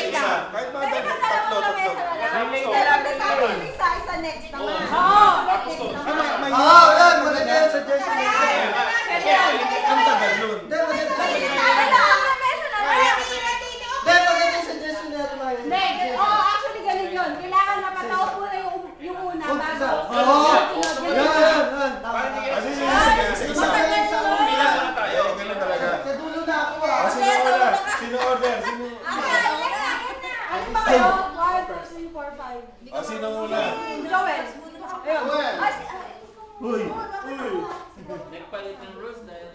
isa. Kahit mga tatlo. Isa next naman. May yan! Maganda yung suggestion nito. ang tagal nun. Hindi, maganda yung suggestion nito. Actually, ganun yun. Kailangan mapatawag muna yung una bago. Yan! Kasi isa. Bilang muna tayo. Ganun talaga. Sa dulo na ako Sino order? Ano ba kayo? 1, 2, 3, 4, 5. Sino muna? Joel. Ayun. Uy! Nagpalit ng rules dahil...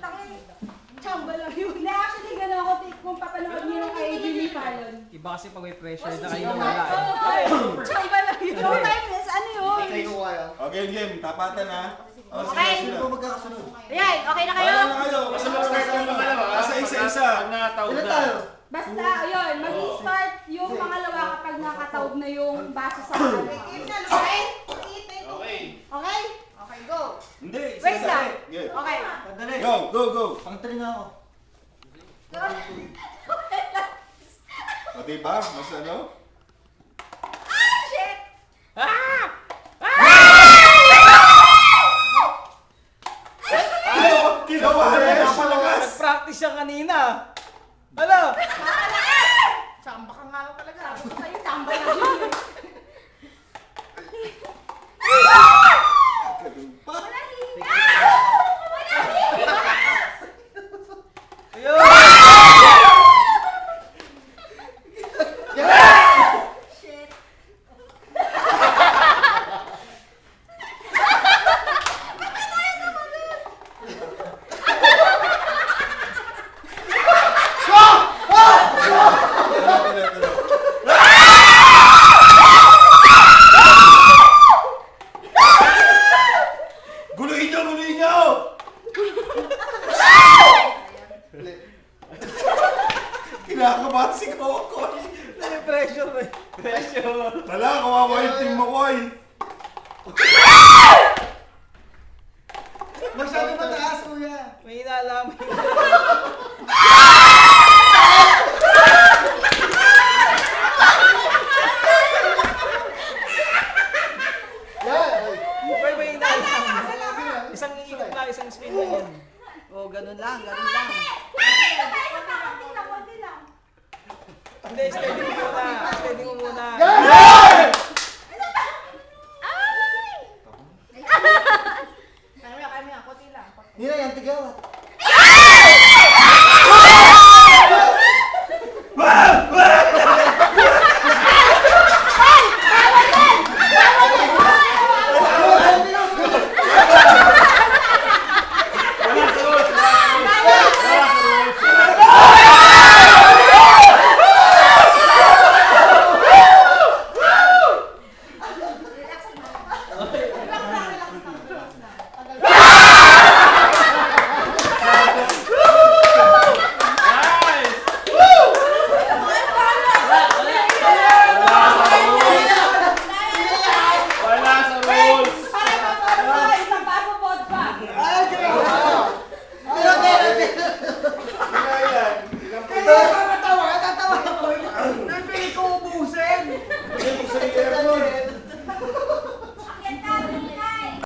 Chamba lang yun. Actually, gano'n ako kung papanood nyo yung kay Jimmy Fallon. Iba kasi pag may pressure na kayo wala Chamba lang yun. Yung timeless, ano yun? Okay, game. Tapatan ha. Okay. Sino po magkakasunod? Ayan, okay na kayo? Wala na kayo. Basta mag-start ng pangalawa. Basta isa-isa. Pag nakatawag Ilan na. tayo? Basta, ayun, mag-start yung pangalawa kapag nakatawag na yung base sa ano. Okay? Okay. Okay? Okay, go. Hindi. Wait isa-isa. lang. Yeah. Okay. Madali. Go. Pang-3 na ako. O diba? Mas ano? Shit! Kinabahan na palagas. Nag-practice siya kanina. Ano? Chamba ka nga lang talaga. Sabi ko sa'yo, chamba lang yun. Wala hihinga! Wala hihinga! Ayun! Shit! Guluhin niyo! Kinakabahan si Kokoy. May pressure eh. Pressure. Wala, kawawa yung team mo, Koy. Masyado mataas, kuya. May inaalam. Well, may inaalam. Isang ikot lang, isang spin lang yan. Oh, ganun lang. Konti lang. Hindi, steady mo muna. Steady mo muna. Yan!